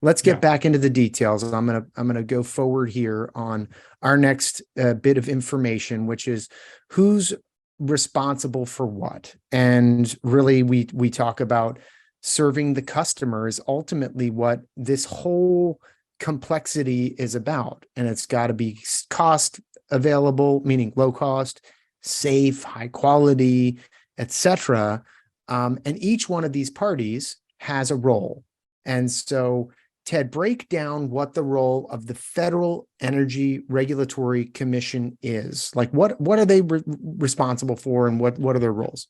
let's get Yeah. back into the details. I'm gonna go forward here on our next bit of information, which is who's responsible for what. And really, we talk about serving the customer is ultimately what this whole complexity is about, and it's got to be cost available, meaning low cost, safe, high quality, etc. And each one of these parties has a role. And so, Ted, break down what the role of the Federal Energy Regulatory Commission is. Like, what are they responsible for, and what are their roles?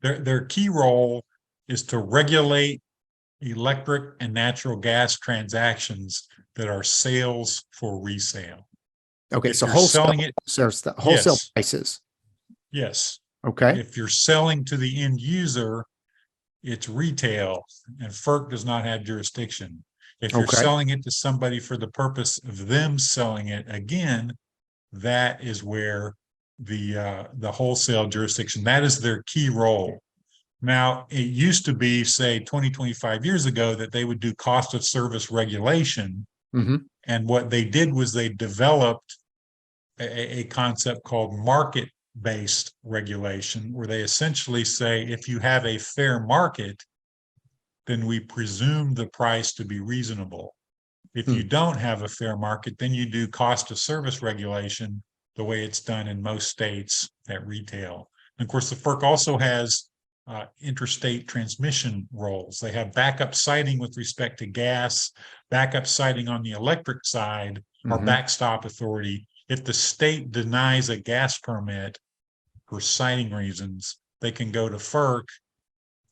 Their key role is to regulate electric and natural gas transactions that are sales for resale. Okay, If so you're selling wholesale, it, wholesale yes, prices. yes. Okay, If you're selling to the end user, it's retail, and FERC does not have jurisdiction. If you're okay. selling it to somebody for the purpose of them selling it, again, that is where the wholesale jurisdiction, that is their key role. Now, it used to be, say, 20, 25 years ago, that they would do cost of service regulation. Mm-hmm. And what they did was they developed a concept called market based regulation, where they essentially say if you have a fair market, then we presume the price to be reasonable. If you Hmm. don't have a fair market, then you do cost of service regulation the way it's done in most states at retail. And of course, the FERC also has interstate transmission roles. They have backup siting with respect to gas, backup siting on the electric side, or Mm-hmm. backstop authority. If the state denies a gas permit for siting reasons, they can go to FERC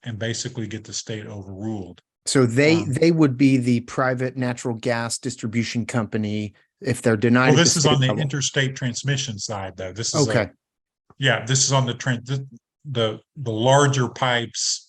and basically get the state overruled. So they Um, they would be the private natural gas distribution company if they're denied well, at the this is state on the level. interstate transmission side, though. This is Okay, this is on the larger pipes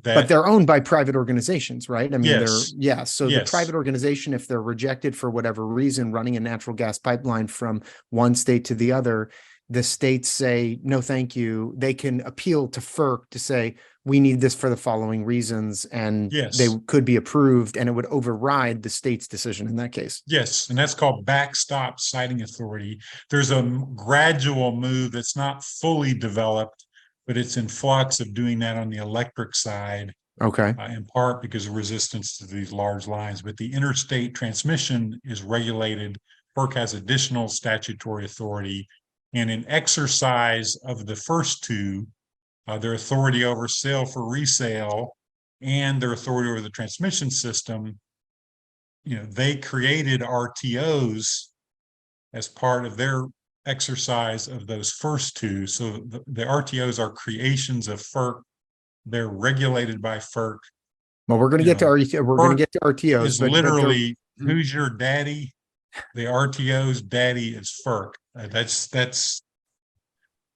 but that, they're owned by private organizations, right? I mean, yes, yeah. So the yes, private organization, if they're rejected for whatever reason, running a natural gas pipeline from one state to the other, the states say, no, thank you. They can appeal to FERC to say, we need this for the following reasons, and they yes, could be approved, and it would override the state's decision in that case. yes. And that's called backstop siting authority. There's a gradual move that's not fully developed, but it's in flux of doing that on the electric side, Okay. in part because of resistance to these large lines. But the interstate transmission is regulated. FERC has additional statutory authority. And in exercise of the first two, their authority over sale for resale and their authority over the transmission system, they created RTOs as part of their exercise of those first two. So the RTOs are creations of FERC. They're regulated by FERC. Well, we're going to You get to know, we're going to FERC get to RTOs, is but they're literally who's your daddy? The RTO's daddy is FERC.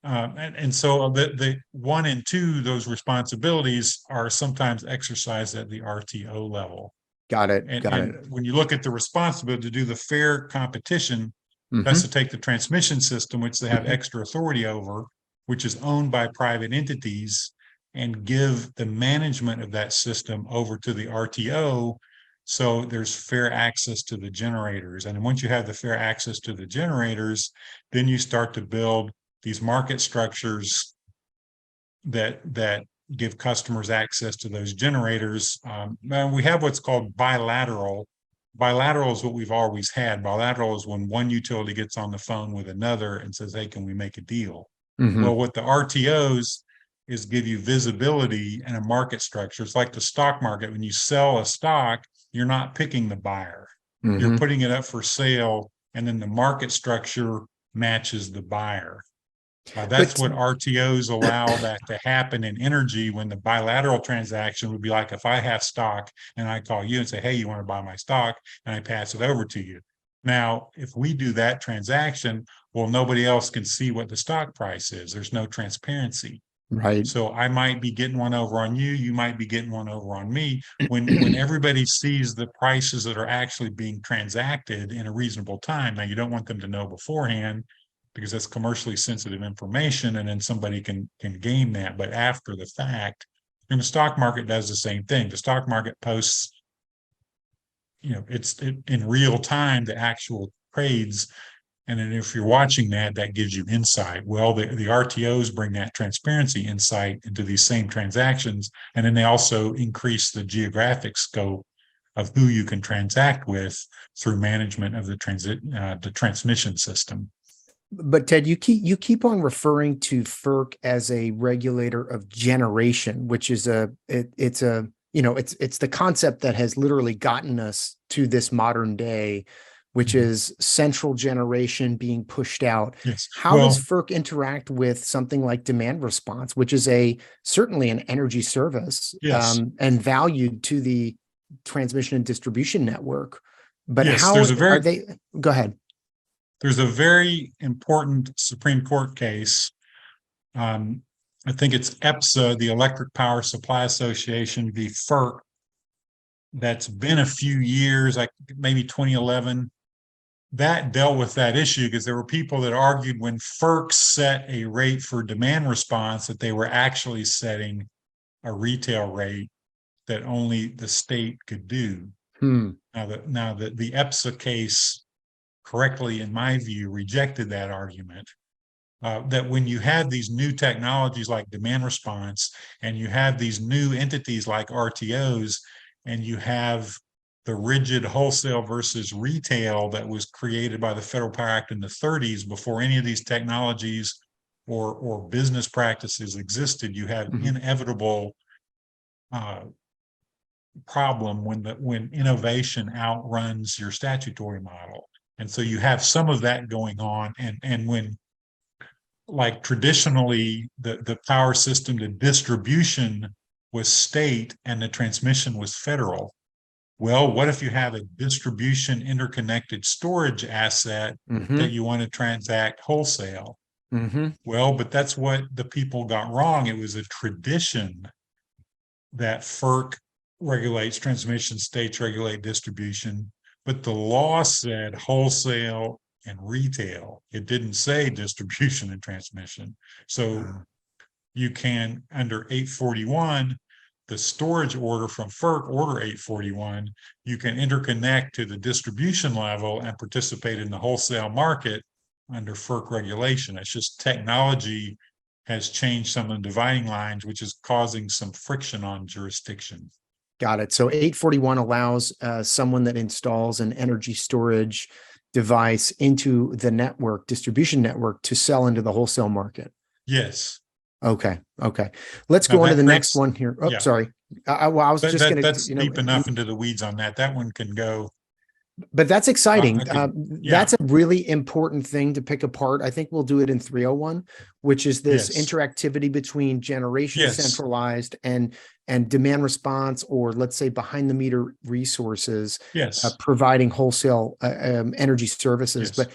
And so the one and two, those responsibilities are sometimes exercised at the RTO level. got it, And got it. and when you look at the responsibility to do the fair competition, that's Mm-hmm. to take the transmission system, which they have Mm-hmm. extra authority over, which is owned by private entities, and give the management of that system over to the RTO. So there's fair access to the generators. And once you have the fair access to the generators, then you start to build these market structures that give customers access to those generators. And we have what's called bilateral. Bilateral is what we've always had. Bilateral is when one utility gets on the phone with another and says, "Hey, can we make a deal?" Mm-hmm. Well, what the RTOs is give you visibility and a market structure. It's like the stock market. When you sell a stock, you're not picking the buyer. You're Mm-hmm. putting it up for sale, and then the market structure matches the buyer. That's But what RTOs allow that to happen in energy, when the bilateral transaction would be like if I have stock and I call you and say, "Hey, you want to buy my stock?" and I pass it over to you. Now, if we do that transaction, well, nobody else can see what the stock price is. There's no transparency. right. So I might be getting one over on you, you might be getting one over on me. When everybody sees the prices that are actually being transacted in a reasonable time, now you don't want them to know beforehand, because that's commercially sensitive information, and then somebody can game that. But after the fact, and the stock market does the same thing. The stock market posts it's in real time, the actual trades. And then if you're watching that, that gives you insight. Well, the RTOs bring that transparency insight into these same transactions. And then they also increase the geographic scope of who you can transact with through management of the transmission system. But Ted, you keep on referring to FERC as a regulator of generation, which is it's the concept that has literally gotten us to this modern day, which is central generation being pushed out. Yes. How does FERC interact with something like demand response, which is certainly an energy service, yes. And valued to the transmission and distribution network? But Yes, how are they? Go ahead. There's a very important Supreme Court case. I think it's EPSA, the Electric Power Supply Association v. FERC. That's been a few years, like maybe 2011. That dealt with that issue because there were people that argued when FERC set a rate for demand response that they were actually setting a retail rate that only the state could do. Now the EPSA case correctly, in my view, rejected that argument. That when you have these new technologies like demand response, and you have these new entities like RTOs, and you have the rigid wholesale versus retail that was created by the Federal Power Act in the 30s before any of these technologies or business practices existed, you have inevitable problem when innovation outruns your statutory model. And so you have some of that going on. And when, like traditionally, the power system, the distribution was state and the transmission was federal. Well, what if you have a distribution interconnected storage asset that you want to transact wholesale? Well, but that's what the people got wrong. It was a tradition that FERC regulates transmission, states regulate distribution, but the law said wholesale and retail. It didn't say distribution and transmission. So you can, under 841, the storage order from FERC, order 841, you can interconnect to the distribution level and participate in the wholesale market under FERC regulation. It's just technology has changed some of the dividing lines, which is causing some friction on jurisdiction. Got it. So 841 allows someone that installs an energy storage device into the network, distribution network, to sell into the wholesale market. Yes. Okay. Let's go on to the next one here. Oh, sorry. I was just going to. That's deep enough into the weeds on that. That one can go. But that's exciting. That's a really important thing to pick apart. I think we'll do it in 301, which is this interactivity between generation centralized and demand response, or let's say behind the meter resources, providing wholesale energy services. But